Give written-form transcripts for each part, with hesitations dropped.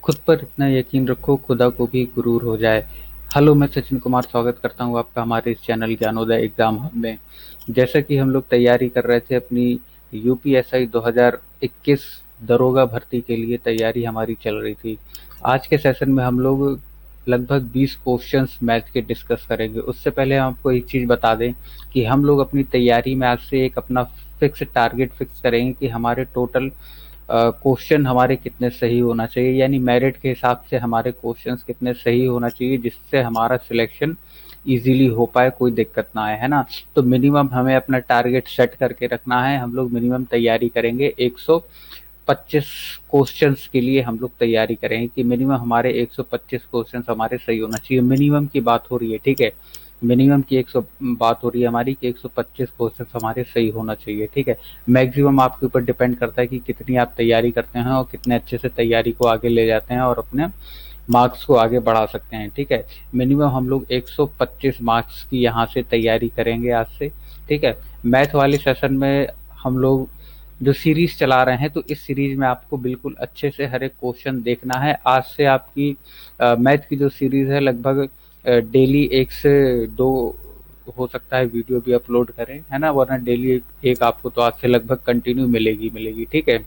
खुद पर इतना यकीन रखो खुदा को भी गुरूर हो जाए। हेलो, मैं सचिन कुमार स्वागत करता हूँ आपका हमारे इस चैनल ज्ञानोदय एग्जाम हब में। जैसा कि हम लोग तैयारी कर रहे थे अपनी यूपीएसआई 2021 दरोगा भर्ती के लिए, तैयारी हमारी चल रही थी। आज के सेशन में हम लोग लगभग 20 क्वेश्चंस मैथ के डिस्कस करेंगे। उससे पहले हम आपको एक चीज़ बता दें कि हम लोग अपनी तैयारी में आज से एक अपना फिक्स टारगेट फिक्स करेंगे कि हमारे टोटल क्वेश्चन हमारे कितने सही होना चाहिए, यानी मेरिट के हिसाब से हमारे क्वेश्चंस कितने सही होना चाहिए जिससे हमारा सिलेक्शन इजीली हो पाए, कोई दिक्कत ना आए, है ना। तो मिनिमम हमें अपना टारगेट सेट करके रखना है। हम लोग मिनिमम तैयारी करेंगे 125 क्वेश्चंस के लिए। हम लोग तैयारी करेंगे कि मिनिमम हमारे 125 क्वेश्चंस हमारे सही होना चाहिए। मिनिमम की बात हो रही है, ठीक है। मिनिमम की 100 बात हो रही है हमारी कि 125 क्वेश्चंस हमारे सही होना चाहिए, ठीक है। मैक्सिमम आपके ऊपर डिपेंड करता है कि कितनी आप तैयारी करते हैं और कितने अच्छे से तैयारी को आगे ले जाते हैं और अपने मार्क्स को आगे बढ़ा सकते हैं, ठीक है। मिनिमम हम लोग 125 मार्क्स की यहाँ से तैयारी करेंगे आज से, ठीक है। मैथ वाले सेशन में हम लोग जो सीरीज चला रहे हैं, तो इस सीरीज में आपको बिल्कुल अच्छे से हर एक क्वेश्चन देखना है। आज से आपकी मैथ की जो सीरीज है, लगभग डेली 1 से 2 हो सकता है वीडियो भी अपलोड करें, है ना, वरना डेली एक आपको तो आज से लगभग कंटिन्यू मिलेगी मिलेगी, ठीक है।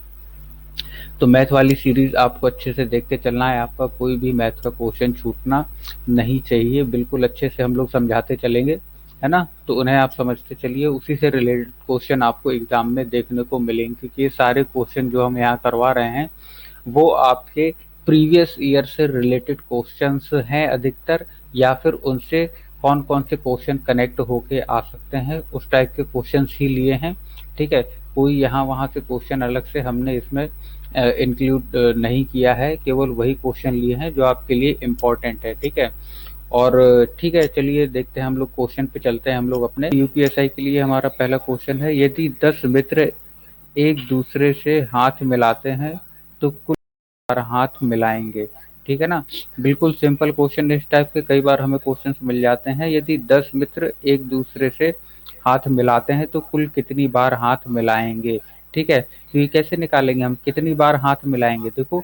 तो मैथ वाली सीरीज आपको अच्छे से देखते चलना है। आपका कोई भी मैथ का क्वेश्चन छूटना नहीं चाहिए। बिल्कुल अच्छे से हम लोग समझाते चलेंगे, है ना। तो उन्हें आप समझते चलिए, उसी से रिलेटेड क्वेश्चन आपको एग्जाम में देखने को मिलेंगे, क्योंकि ये सारे क्वेश्चन जो हम यहाँ करवा रहे हैं वो आपके प्रीवियस ईयर से रिलेटेड क्वेश्चंस हैं अधिकतर, या फिर उनसे कौन कौन से क्वेश्चन कनेक्ट होके आ सकते हैं उस टाइप के क्वेश्चंस ही लिए हैं, ठीक है। कोई यहाँ वहाँ से क्वेश्चन अलग से हमने इसमें इंक्लूड नहीं किया है, केवल वही क्वेश्चन लिए हैं जो आपके लिए इम्पोर्टेंट है, ठीक है। और ठीक है, चलिए देखते हैं, हम लोग क्वेश्चन पे चलते हैं। हम लोग अपने यूपीएसआई के लिए हमारा पहला क्वेश्चन है, यदि 10 मित्र एक दूसरे से हाथ मिलाते हैं तो कुल बार हाथ मिलाएंगे, ठीक है ना। बिल्कुल सिंपल क्वेश्चन, इस टाइप के कई बार हमें क्वेश्चंस मिल जाते हैं। यदि 10 मित्र एक दूसरे से हाथ मिलाते हैं तो कुल कितनी बार हाथ मिलाएंगे, ठीक है। तो ये कैसे निकालेंगे हम, कितनी बार हाथ मिलाएंगे। देखो,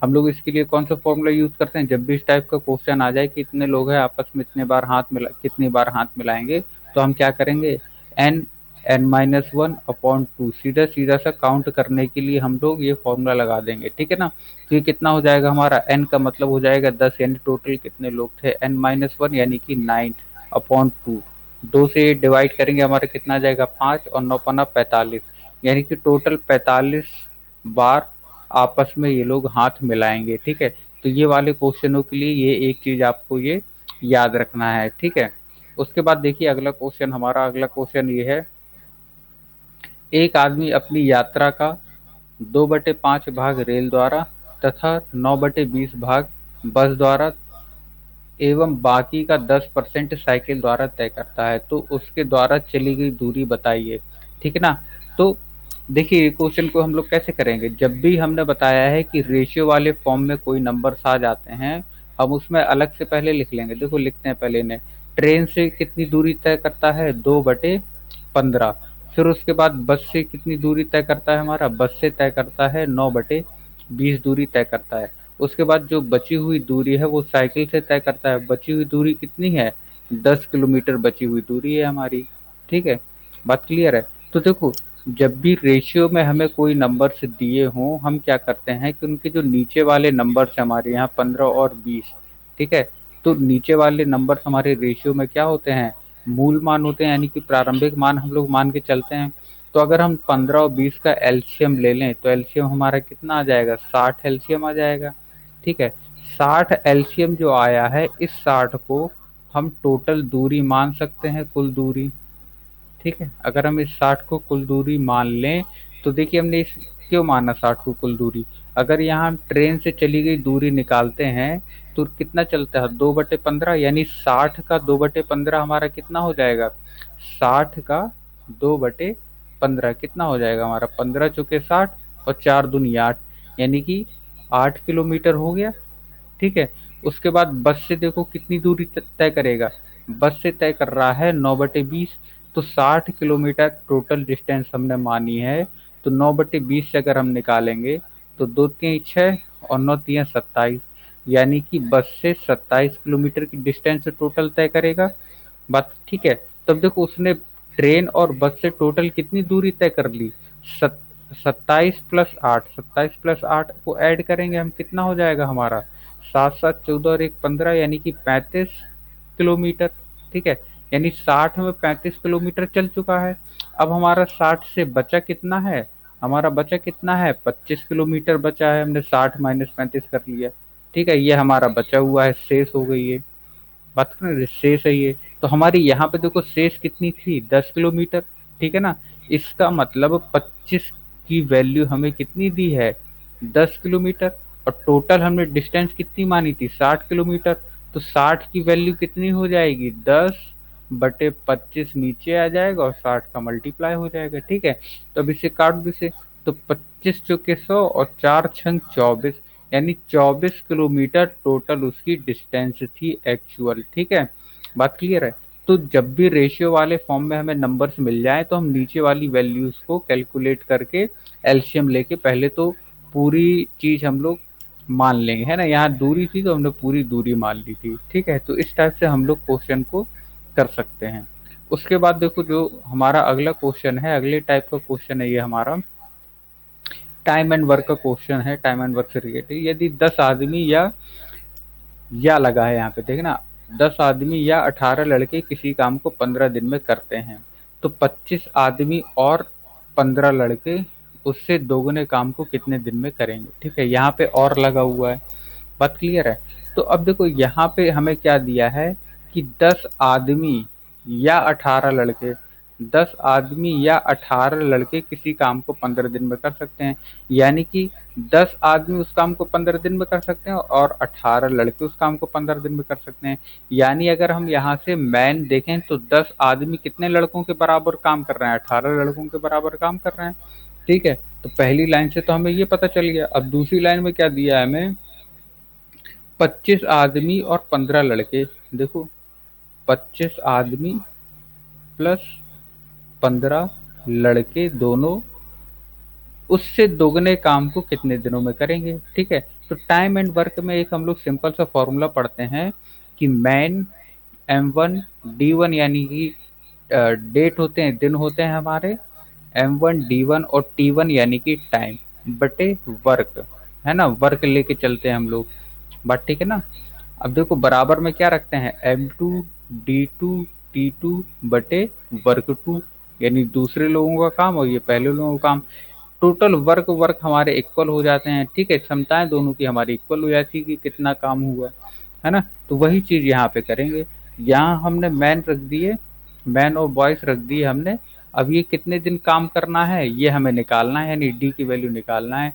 हम लोग इसके लिए कौन सा फॉर्मूला यूज करते हैं, जब भी इस टाइप का क्वेश्चन आ जाए कि इतने लोग हैं आपस में इतने बार हाथ मिला कितनी बार हाथ मिलाएंगे, तो हम क्या करेंगे, एन n-1/2 सीधा सीधा सा काउंट करने के लिए हम लोग ये फॉर्मूला लगा देंगे, ठीक है ना। तो ये कितना हो जाएगा हमारा, n का मतलब हो जाएगा 10, यानी टोटल कितने लोग थे, n-1 यानी कि 9/2। 2 से डिवाइड करेंगे हमारा कितना आ जाएगा 5, और 9×5 = 45, यानी कि टोटल 45 बार आपस में ये लोग हाथ मिलाएंगे, ठीक है। तो ये वाले क्वेश्चनों के लिए ये एक चीज आपको ये याद रखना है, ठीक है। उसके बाद देखिए अगला क्वेश्चन, हमारा अगला क्वेश्चन ये है, एक आदमी अपनी यात्रा का 2/5 भाग रेल द्वारा तथा 9/20 भाग बस द्वारा एवं बाकी का 10% साइकिल द्वारा तय करता है, तो उसके द्वारा चली गई दूरी बताइए, ठीक है ना। तो देखिए क्वेश्चन को हम लोग कैसे करेंगे, जब भी हमने बताया है कि रेशियो वाले फॉर्म में कोई नंबर्स आ जाते हैं, हम उसमें अलग से पहले लिख लेंगे। देखो लिखते हैं पहले इन्हें, ट्रेन से कितनी दूरी तय करता है 2/15, फिर उसके बाद बस से कितनी दूरी तय करता है, हमारा बस से तय करता है 9/20 दूरी तय करता है। उसके बाद जो बची हुई दूरी है वो साइकिल से तय करता है। बची हुई दूरी कितनी है, 10 किलोमीटर बची हुई दूरी है हमारी, ठीक है। बात क्लियर है। तो देखो, जब भी रेशियो में हमें कोई नंबर्स दिए हों, हम क्या करते हैं कि उनके जो नीचे वाले नंबर्स हमारे यहाँ 15 और 20, ठीक है। तो नीचे वाले नंबर्स हमारे रेशियो में क्या होते हैं, मूल मान होते हैं, यानी कि प्रारंभिक मान हम लोग मान के चलते हैं। तो अगर हम 15 और 20 का एलसीएम ले लें तो एलसीएम हमारा कितना आ जाएगा, 60 एलसीएम आ जाएगा, ठीक है। 60 एलसीएम जो आया है, इस 60 को हम टोटल दूरी मान सकते हैं, कुल दूरी, ठीक है। अगर हम इस 60 को कुल दूरी मान लें, तो देखिए हमने इस क्यों माना 60 को कुल दूरी, अगर यहाँ हम ट्रेन से चली गई दूरी निकालते हैं तो कितना चलता है 2/15, यानी 60 का 2/15 हमारा कितना हो जाएगा, 60 का 2/15 कितना हो जाएगा हमारा, 15 चौके 60 और 4 दूनी 8, यानी कि 8 किलोमीटर हो गया, ठीक है। उसके बाद बस से देखो कितनी दूरी तय करेगा, बस से तय कर रहा है 9/20, तो 60 किलोमीटर टोटल डिस्टेंस हमने मानी है। तो 9/20 से अगर हम निकालेंगे तो 2 3 6, और 9 तिया 27, यानी कि बस से 27 किलोमीटर की डिस्टेंस टोटल तय करेगा। बात ठीक है। तब देखो उसने ट्रेन और बस से टोटल कितनी दूरी तय कर ली, 27 प्लस 8, 27 प्लस 8 को ऐड करेंगे हम, कितना हो जाएगा हमारा, 7 7 14 और 1 15, यानी कि 35 किलोमीटर। ठीक है, यानी 60 में 35 किलोमीटर चल चुका है। अब हमारा 60 से बचा कितना है, हमारा बचा कितना है, 25 किलोमीटर बचा है। हमने 60 - 35 कर लिया। ठीक है, ये हमारा बचा हुआ है, शेष हो गई है। बात करें ना, शेष है ये। तो हमारी यहाँ पे देखो शेष कितनी थी, 10 किलोमीटर। ठीक है ना, इसका मतलब 25 की वैल्यू हमें कितनी दी है, 10 किलोमीटर। और टोटल हमने डिस्टेंस कितनी मानी थी, 60 किलोमीटर। तो 60 की वैल्यू कितनी हो जाएगी, 10/25 नीचे आ जाएगा और 60 का मल्टीप्लाई हो जाएगा। ठीक है, तो अब इसे काट दो इसे। तो 25 चौके 100 और 4 × 24, यानी 24 किलोमीटर टोटल उसकी डिस्टेंस थी एक्चुअल। ठीक है, बात क्लियर है। तो जब भी रेशियो वाले फॉर्म में हमें नंबर्स मिल जाए तो हम नीचे वाली वैल्यूज को कैलकुलेट करके एलसीएम लेके पहले तो पूरी चीज हम लोग मान लेंगे, है ना। यहाँ दूरी थी तो हमने पूरी दूरी मान ली थी। ठीक है, तो इस टाइप से हम लोग क्वेश्चन को कर सकते हैं। उसके बाद देखो जो हमारा अगला क्वेश्चन है, अगले टाइप का क्वेश्चन है ये हमारा टाइम एंड वर्क का क्वेश्चन है। टाइम एंड वर्क से रिलेटेड, यदि 10 आदमी या लगा है यहाँ पे देखना, 10 आदमी या 18 लड़के किसी काम को 15 दिन में करते हैं, तो 25 आदमी और 15 लड़के उससे दोगुने काम को कितने दिन में करेंगे। ठीक है, यहाँ पे और लगा हुआ है। बात क्लियर है। तो अब देखो यहाँ पे हमें क्या दिया है कि 10 आदमी या 18 लड़के, 10 आदमी या 18 लड़के किसी काम को 15 दिन में कर सकते हैं। यानी कि 10 आदमी उस काम को 15 दिन में कर सकते हैं और 18 लड़के उस काम को 15 दिन में कर सकते हैं। यानी अगर हम यहाँ से मैन देखें तो 10 आदमी कितने लड़कों के बराबर काम कर रहे हैं, 18 लड़कों के बराबर काम कर रहे हैं। ठीक है, तो पहली लाइन से तो हमें ये पता चल गया। अब दूसरी लाइन में क्या दिया है हमें, 25 आदमी और 15 लड़के। देखो 25 आदमी प्लस 15 लड़के दोनों उससे दोगुने काम को कितने दिनों में करेंगे। ठीक है, तो टाइम एंड वर्क में एक हम लोग सिंपल सा फॉर्मूला पढ़ते हैं कि मैन M1 D1, यानी कि डेट होते हैं, दिन होते हैं हमारे, M1 D1 और T1 यानी कि टाइम बटे वर्क, है ना। वर्क लेके चलते हैं हम लोग, बात ठीक है ना। अब देखो बराबर में क्या रखते हैं, M2 D2 T2 बटे वर्क 2, यानी दूसरे लोगों का काम और ये पहले लोगों का काम। टोटल वर्क वर्क हमारे इक्वल हो जाते हैं। ठीक है, क्षमताएं दोनों की हमारी इक्वल हो जाती है कि कितना काम हुआ, है ना। तो वही चीज यहाँ पे करेंगे। यहाँ हमने मैन रख दिए, मैन और बॉयस रख दिए हमने। अब ये कितने दिन काम करना है ये हमें निकालना है, यानी डी की वैल्यू निकालना है।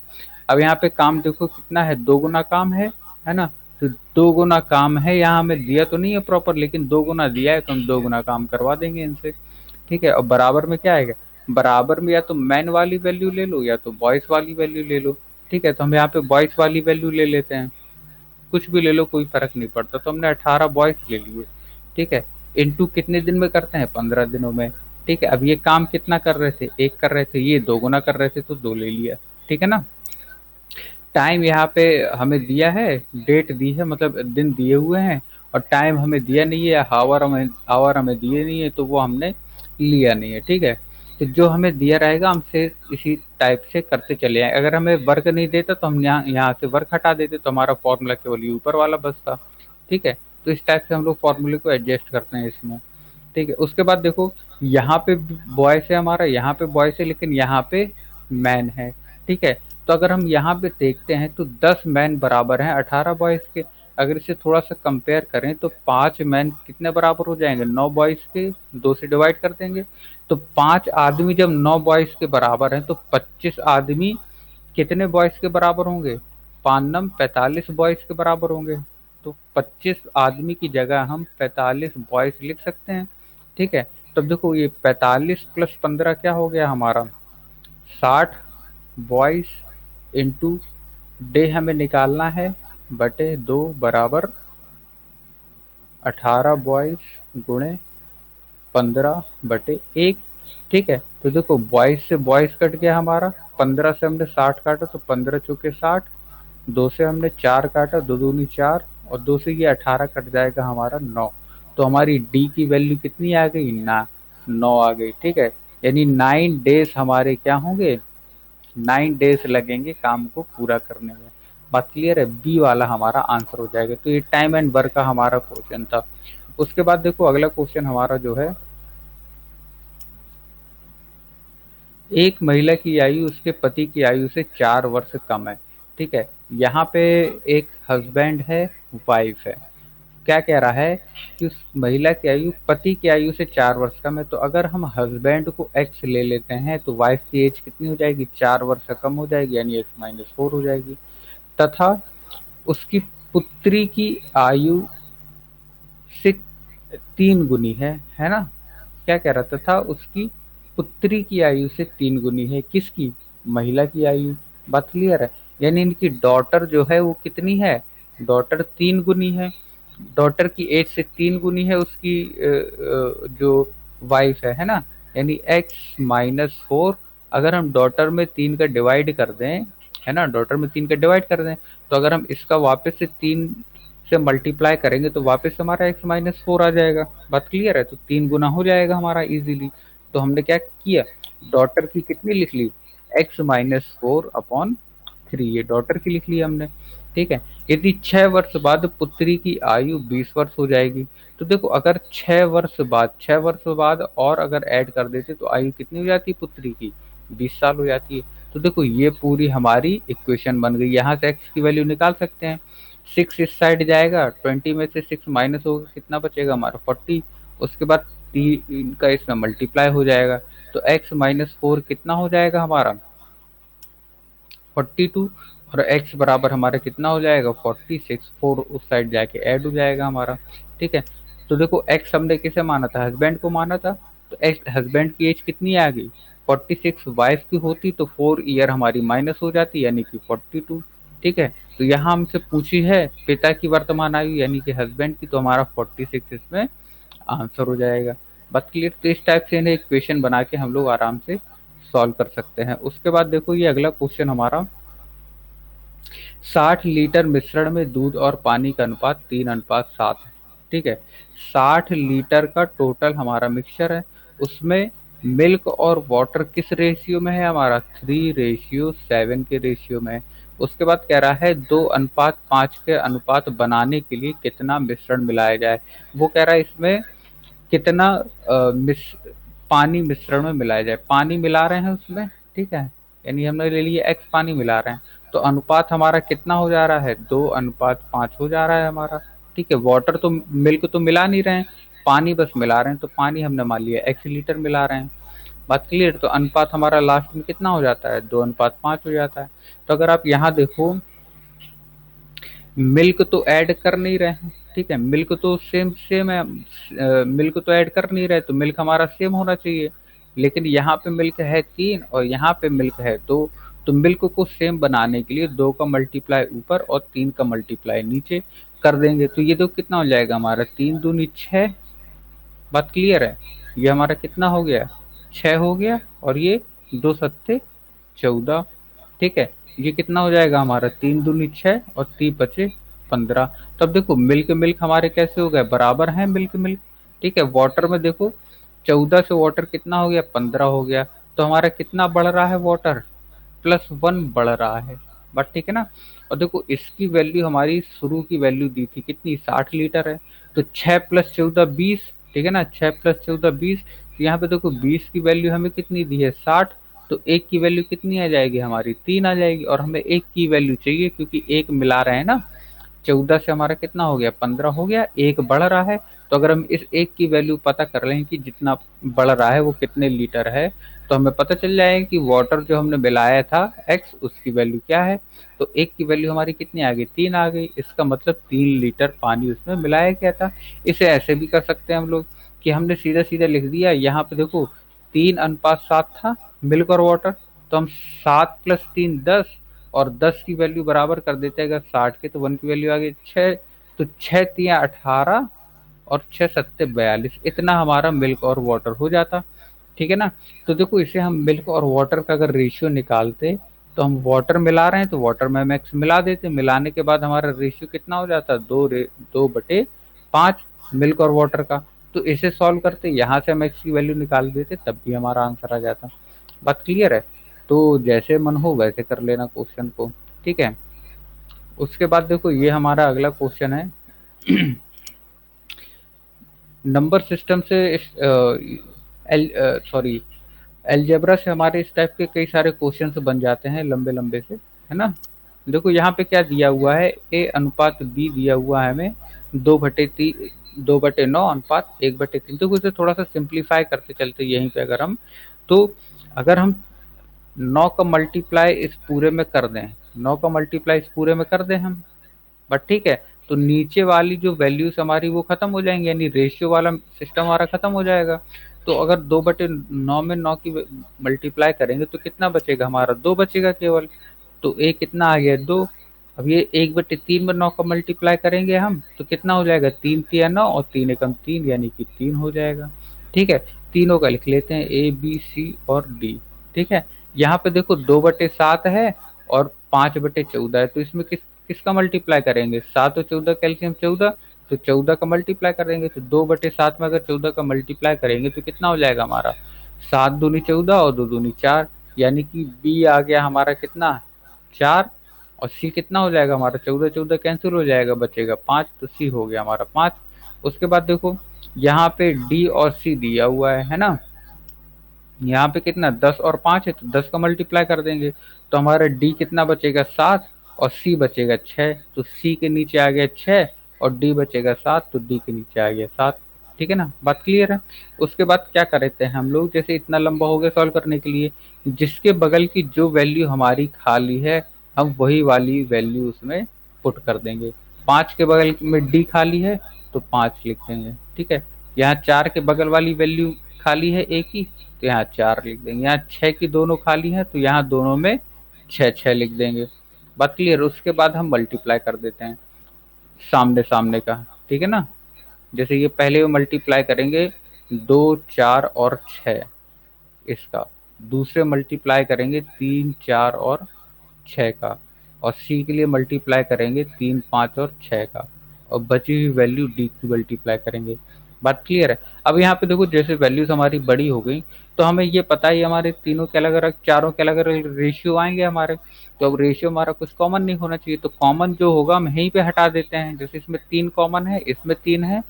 अब यहाँ पे काम देखो कितना है, 2 गुना काम है ना। तो 2 गुना काम है, यहाँ हमें दिया तो नहीं है प्रॉपर, लेकिन 2 गुना दिया है तो हम 2 गुना काम करवा देंगे इनसे। ठीक है, और बराबर में क्या आएगा, बराबर में या तो मैन वाली वैल्यू ले लो या तो बॉयस वाली वैल्यू ले लो। ठीक है, तो हम यहाँ पे बॉयस वाली वैल्यू ले लेते हैं, कुछ भी ले लो कोई फर्क नहीं पड़ता। तो हमने 18 बॉयस ले लिए। ठीक है, इनटू कितने दिन में करते हैं, 15 दिनों में। ठीक है, अब ये काम कितना कर रहे थे, 1 कर रहे थे, ये 2 गुना कर रहे थे तो 2 ले लिया। ठीक है ना। टाइम यहाँ पे हमें दिया है, डेट दी है, मतलब दिन दिए हुए हैं, और टाइम हमें दिया नहीं है, आवर हमें दिए नहीं है, तो वो हमने लिया नहीं है। ठीक है, तो जो हमें दिया रहेगा हम से इसी टाइप से करते चले आए। अगर हमें वर्क नहीं देता तो हम यहाँ से वर्क हटा देते तो हमारा फॉर्मूला केवल ये ऊपर वाला बचता। ठीक है, तो इस टाइप से हम लोग फॉर्मूले को एडजस्ट करते हैं इसमें। ठीक है, उसके बाद देखो यहाँ पे बॉयस है हमारा, यहाँ पे बॉयस है, लेकिन यहाँ पे मैन है। ठीक है, तो अगर हम यहाँ पे देखते हैं तो 10 मैन बराबर हैं 18 बॉयज के। अगर इसे थोड़ा सा कंपेयर करें तो 5 मैन कितने बराबर हो जाएंगे, 9 बॉयज के, 2 से डिवाइड कर देंगे। तो 5 आदमी जब 9 बॉयज के बराबर हैं तो 25 आदमी कितने बॉयज के बराबर होंगे, 5 × 9 = 45 बॉयज के बराबर होंगे। तो 25 आदमी की जगह हम 45 बॉयज लिख सकते हैं। ठीक है, तब देखो ये 45 + 15 क्या हो गया हमारा, 60 बॉयज इंटू डे हमें निकालना है, बटे 2 बराबर 18 बॉयज गुणे 15/1। ठीक है, तो देखो बॉयज से बॉयज कट गया हमारा, 15 से हमने 60 काटा तो 15 × 4 = 60, 2 से हमने 4 काटा, 2 दूनी 4 और 2 से ये 18 कट जाएगा हमारा 9। तो हमारी डी की वैल्यू कितनी आ गई ना 9 आ गई। ठीक है, यानी 9 डेज हमारे क्या होंगे, 9 डेज लगेंगे काम को पूरा करने में। बात क्लियर है, बी वाला हमारा आंसर हो जाएगा। तो ये टाइम एंड वर्क का हमारा क्वेश्चन था। उसके बाद देखो अगला क्वेश्चन हमारा जो है, एक महिला की आयु उसके पति की आयु से 4 वर्ष कम है। ठीक है, यहाँ पे एक हस्बैंड है, वाइफ है। क्या कह रहा है कि उस महिला की आयु पति की आयु से 4 वर्ष कम है। तो अगर हम हस्बैंड को एक्स ले लेते हैं तो वाइफ की एज कितनी हो जाएगी, 4 वर्ष कम हो जाएगी, यानी x-4 हो जाएगी। तथा उसकी पुत्री की आयु से 3 गुनी है ना। क्या कह रहा था, उसकी पुत्री की आयु से 3 गुनी है, किसकी, महिला की आयु। बात क्लियर है, यानी इनकी डॉटर जो है वो कितनी है, डॉटर 3 गुनी है। डॉटर की एज से 3 गुनी है उसकी जो वाइफ है ना। यानी x-4, अगर हम डॉटर में 3 का डिवाइड कर दें, है ना, डॉटर में 3 का डिवाइड कर दें, तो अगर हम इसका वापस से 3 से मल्टीप्लाई करेंगे तो वापस हमारा x-4 आ जाएगा। बात क्लियर है, तो 3 गुना हो जाएगा हमारा इजीली। तो हमने क्या किया, डॉटर की कितनी लिख ली, x-4/3, ये डॉटर की लिख ली हमने। ठीक है, यदि 6 वर्ष बाद पुत्री की आयु 20 वर्ष हो जाएगी। तो देखो अगर 6 वर्ष बाद और अगर ऐड कर देते तो आयु कितनी हो जाती है पुत्री की, 20 साल हो जाती है। तो देखो ये पूरी हमारी इक्वेशन बन गई। यहाँ से x की वैल्यू निकाल सकते हैं, 6 इस साइड जाएगा, 20 में से 6 माइनस होगा, कितना बचेगा हमारा 40। उसके बाद 3 का इसमें मल्टीप्लाई हो जाएगा, तो x-4 कितना हो जाएगा हमारा 42, और x बराबर हमारा कितना हो जाएगा 46, 4 उस साइड जाके ऐड हो जाएगा हमारा। ठीक है, तो देखो x हमने किसे माना था, हस्बैंड को माना था। तो x हस्बैंड की एज कितनी आ गई 46, वाइफ की होती तो 4 ईयर हमारी माइनस हो जाती, यानी कि 42। ठीक है, तो यहाँ हमसे पूछी है पिता की वर्तमान आयु यानी कि हस्बैंड की, तो हमारा 46 इसमें आंसर हो जाएगा। बात क्लियर, तो इस टाइप से इन्हें इक्वेशन बना के हम लोग आराम से सॉल्व कर सकते हैं। उसके बाद देखो ये अगला क्वेश्चन हमारा, 60 लीटर मिश्रण में दूध और पानी का अनुपात 3:7 है। ठीक है, 60 लीटर का टोटल हमारा मिक्सचर है, उसमें मिल्क और वाटर किस रेशियो में है हमारा, 3:7 के रेशियो में है। उसके बाद कह रहा है 2:5 के अनुपात बनाने के लिए कितना मिश्रण मिलाया जाए। वो कह रहा है इसमें कितना पानी मिश्रण में मिलाया जाए। पानी मिला रहे हैं उसमें, ठीक है, यानी हमने ले लिया x पानी मिला रहे हैं, तो अनुपात हमारा कितना हो जा रहा है 2:5 हो जा रहा है हमारा। ठीक है, वाटर तो मिल्क तो मिला नहीं रहे हैं, पानी बस मिला रहे हैं, तो पानी हमने मान लिया x लीटर मिला रहे हैं। बात क्लियर, तो अनुपात हमारा लास्ट में कितना हो जाता है 2:5 हो जाता है। तो अगर आप यहाँ देखो मिल्क तो ऐड कर नहीं रहे हैं, ठीक है, मिल्क तो सेम सेम है, मिल्क तो ऐड कर नहीं रहे, तो मिल्क हमारा सेम होना चाहिए। लेकिन यहाँ पे मिल्क है 3 और यहाँ पे मिल्क है 2, तो मिल्क को सेम बनाने के लिए 2 का मल्टीप्लाई ऊपर और 3 का मल्टीप्लाई नीचे कर देंगे। तो ये तो कितना हो जाएगा हमारा 3 दूनी 6। बात क्लियर है, ये हमारा कितना हो गया 6 हो गया, और ये 2×7=14। ठीक है, ये कितना हो जाएगा हमारा 3×2=6 और 3×5=15। तब देखो मिल्क मिल्क हमारे कैसे हो गए, बराबर हैं मिल्क मिल्क। ठीक है, वाटर में देखो 14 से वाटर कितना हो गया 15 हो गया, तो हमारा कितना बढ़ रहा है वाटर, +1 बढ़ रहा है। बट ठीक है ना। और देखो इसकी वैल्यू हमारी शुरू की वैल्यू दी थी कितनी 60 लीटर है, तो 6 + 14 20। ठीक है ना, 6 + 14 20। तो यहाँ पे देखो 20 की वैल्यू हमें कितनी दी है 60, तो एक की वैल्यू कितनी आ जाएगी हमारी 3 आ जाएगी, और हमें एक की वैल्यू चाहिए क्योंकि एक मिला रहे हैं ना। 14 से हमारा कितना हो गया 15 हो गया, एक बढ़ रहा है। तो अगर हम इस एक की वैल्यू पता कर लें कि जितना बढ़ रहा है वो कितने लीटर है, तो हमें पता चल जाएगा कि वाटर जो हमने मिलाया था x उसकी वैल्यू क्या है। तो एक की वैल्यू हमारी कितनी आ गई 3 आ गई, इसका मतलब 3 लीटर पानी उसमें मिलाया गया था। इसे ऐसे भी कर सकते हैं हम लोग कि हमने सीधा सीधा लिख दिया, यहाँ पे देखो 3:7 था मिल्क और वाटर, तो हम 7 + 3 10, और 10 की वैल्यू बराबर कर देते हैं अगर 60 के, तो 1 की वैल्यू आ गई 6, तो 6×3=18 और 6×7=42, इतना हमारा मिल्क और वाटर हो जाता। ठीक है ना। तो देखो इसे हम मिल्क और वाटर का अगर रेशियो निकालते तो हम वाटर मिला रहे हैं तो वाटर में मैक्स मिला देते, मिलाने के बाद हमारा रेशियो कितना हो जाता है, 2/5 मिल्क और वाटर का। तो इसे सॉल्व करते, यहाँ से हम एक्स की वैल्यू निकाल देते, तब भी हमारा आंसर आ जाता। बात क्लियर है? तो जैसे मन हो वैसे कर लेना क्वेश्चन को, ठीक है। उसके बाद देखो ये हमारा अगला क्वेश्चन है नंबर सिस्टम से सॉरी अलजेब्रा से हमारे इस टाइप के कई सारे क्वेश्चन बन जाते हैं लंबे लंबे से, है ना। देखो यहाँ पे क्या दिया हुआ है, ए अनुपात बी दिया हुआ है हमें 2/9 अनुपात 1/3। तो इसे थोड़ा सा सिंप्लीफाई करते चलते यहीं पे अगर हम, तो अगर हम 9 का मल्टीप्लाई इस पूरे में कर दें, 9 का मल्टीप्लाई इस पूरे में कर दें हम, बट ठीक है, तो नीचे वाली जो वैल्यूज हमारी वो खत्म हो जाएंगी, यानी रेशियो वाला सिस्टम हमारा खत्म हो जाएगा। तो अगर 2/9 में 9 की मल्टीप्लाई करेंगे तो कितना बचेगा हमारा, 2 बचेगा केवल। तो ए कितना आ गया, 2। अब ये 1/3 में 9 का मल्टीप्लाई करेंगे हम तो कितना हो जाएगा, 3 तिया 9 और 3 एकम 3, यानी कि 3 हो जाएगा। ठीक है, तीनों का लिख लेते हैं, ए बी सी और डी। ठीक है, यहाँ पे देखो 2/7 है और 5/14 है, तो इसमें किसका मल्टीप्लाई करेंगे, 7 और 14 कैल्शियम 14, तो 14 का मल्टीप्लाई करेंगे। तो 2/7 में अगर 14 का मल्टीप्लाई करेंगे तो कितना हो जाएगा हमारा, 7 दूनी 14 और 2 दूनी 4, यानी कि बी आ गया हमारा कितना, 4। और सी कितना हो जाएगा हमारा, 14 14 कैंसिल हो जाएगा, बचेगा 5, तो सी हो गया हमारा 5। उसके बाद देखो यहाँ पे डी और सी दिया हुआ है ना। यहाँ पे कितना 10 और 5 है, तो 10 का मल्टीप्लाई कर देंगे तो हमारा डी कितना बचेगा 7 और सी बचेगा 6। तो सी के नीचे आ गया 6 और डी बचेगा 7, तो डी के नीचे आ गया 7। ठीक है ना, बात क्लियर है। उसके बाद क्या करते हैं हम लोग, जैसे इतना लंबा हो गया सॉल्व करने के लिए, जिसके बगल की जो वैल्यू हमारी खाली है हम वही वाली वैल्यू उसमें पुट कर देंगे। 5 के बगल में डी खाली है तो 5 लिख देंगे। ठीक है, यहाँ 4 के बगल वाली वैल्यू खाली है एक ही, तो यहाँ 4 लिख देंगे। यहाँ 6 की दोनों खाली है तो यहाँ दोनों में 6 6 लिख देंगे। बात क्लियर। उसके बाद हम मल्टीप्लाई कर देते हैं सामने सामने का, ठीक है ना। जैसे ये पहले मल्टीप्लाई करेंगे 2 4 और 6 इसका, दूसरे मल्टीप्लाई करेंगे 3 4 और 6 का, और सी के लिए मल्टीप्लाई करेंगे 3 5 और 6 का, और बची हुई वैल्यू डी की मल्टीप्लाई करेंगे। बात क्लियर है। अब यहाँ पे देखो जैसे वैल्यूज हमारी बड़ी हो गई तो हमें ये पता ही हमारे तीनों के अलग अलग, चारों के अलग अलग रेशियो आएंगे हमारे। तो अब रेशियो हमारा कुछ कॉमन नहीं होना चाहिए, तो कॉमन जो होगा हम यहीं पे हटा देते हैं। जैसे इसमें 3 कॉमन है, इसमें 3 है,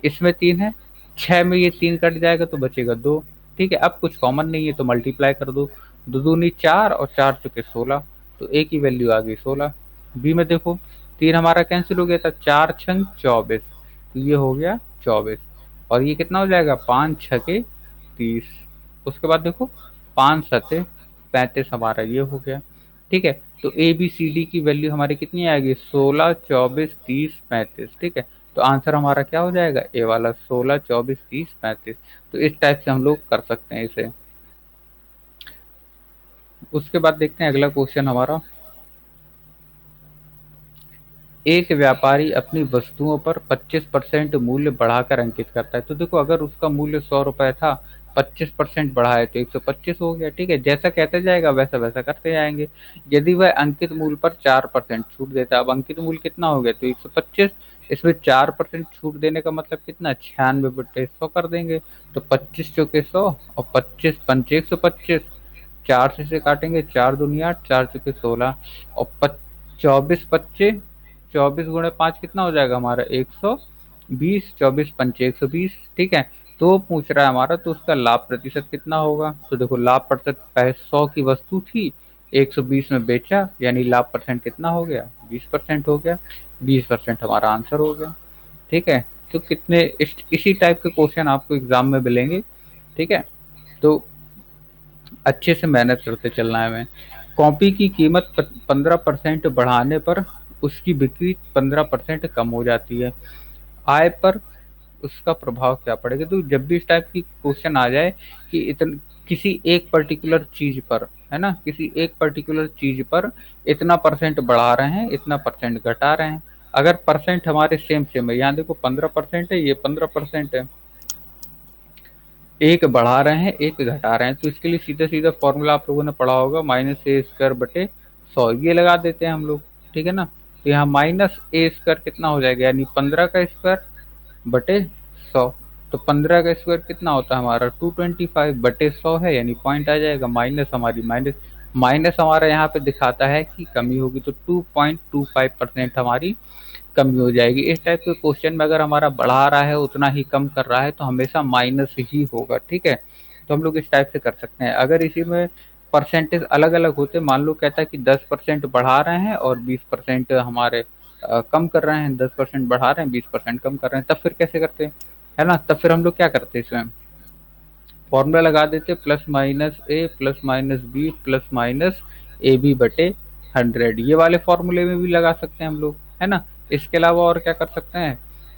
इसमें 3 है, 6 में ये 3 कट जाएगा तो बचेगा 2। ठीक है, अब कुछ कॉमन नहीं है तो मल्टीप्लाई कर दो, 2 दूनी 4 और 4 चुके 16, तो ए की वैल्यू आ गई 16। बी में देखो 3 हमारा कैंसिल हो गया था, 4 छंग 24, तो ये हो गया 24, और ये कितना हो जाएगा 5 छके 30। उसके बाद देखो 5 सते 35 हमारा ये हो गया। ठीक है, तो ए बी सी डी की वैल्यू हमारी कितनी आएगी, 16 24 30 35। ठीक है, तो आंसर हमारा क्या हो जाएगा, ए वाला 16 24 30 35। तो इस टाइप से हम लोग कर सकते हैं इसे। उसके बाद देखते हैं अगला क्वेश्चन हमारा, एक व्यापारी अपनी वस्तुओं पर 25% मूल्य बढ़ाकर अंकित करता है। तो देखो अगर उसका मूल्य 100 रुपए था, 25% बढ़ाए तो 125 हो गया। ठीक है, जैसा कहते जाएगा वैसा वैसा करते जाएंगे। यदि वह अंकित मूल्य पर 4% छूट देता है, अब अंकित मूल्य कितना हो गया, तो 125, इसमें 4% छूट देने का मतलब कितना, 96/100 कर देंगे। तो 25 चौके 100 और 25 पंचे 125, 4 से काटेंगे, 4 दूनी 8, 4 चौके 16 और 24 24 गुणे 5 कितना हो जाएगा हमारा, 120, 24 पंचे 120। ठीक है, तो पूछ रहा है हमारा तो उसका लाभ प्रतिशत कितना होगा। तो देखो लाभ प्रतिशत, पहले 100 की वस्तु थी, 120 में बेचा, यानी लाभ परसेंट कितना हो गया, 20% हो गया। 20% हमारा आंसर हो गया। ठीक है, तो कितने इसी टाइप के क्वेश्चन आपको एग्जाम में मिलेंगे। ठीक है, तो अच्छे से मेहनत करते चलना है हमें। कॉपी की कीमत 15% बढ़ाने पर उसकी बिक्री 15% कम हो जाती है, आय पर उसका प्रभाव क्या पड़ेगा। तो जब भी इस टाइप की क्वेश्चन आ जाए कि किसी एक पर्टिकुलर चीज पर, है ना, किसी एक पर्टिकुलर चीज पर इतना परसेंट बढ़ा रहे हैं, इतना परसेंट घटा रहे हैं, अगर परसेंट हमारे सेम सेम है, यहाँ देखो 15% है, ये 15% है, एक बढ़ा रहे हैं, एक घटा रहे हैं, तो इसके लिए सीधा सीधा फॉर्मूला आप लोगों ने पढ़ा होगा, -a² बटे 100 ये लगा देते हैं हम लोग, ठीक है ना। तो यहाँ -a² कितना हो जाएगा, यानी 15 का स्क्वायर बटे 100। तो 15 का स्क्वायर कितना होता है हमारा, 225/100 है, यानी पॉइंट आ जाएगा, माइनस हमारा यहाँ पे दिखाता है कि कमी होगी, तो 2.25% हमारी कमी हो जाएगी। इस टाइप के क्वेश्चन में अगर हमारा बढ़ा रहा है उतना ही कम कर रहा है तो हमेशा माइनस ही होगा, ठीक है। तो हम लोग इस टाइप से कर सकते हैं। अगर इसी में परसेंटेज अलग अलग होते, मान लो कहता है कि 10% बढ़ा रहे हैं और 20% हमारे कम कर रहे हैं, 10% बढ़ा रहे हैं, 20% कम कर रहे हैं, तब फिर कैसे करते हैं, है ना। तब फिर हम लोग क्या करते हैं, इसमें फॉर्मूला लगा देते, +-a+-b +-ab/100, ये वाले फॉर्मूले में भी लगा सकते हैं हम लोग, है ना। इसके अलावा और क्या कर सकते हैं,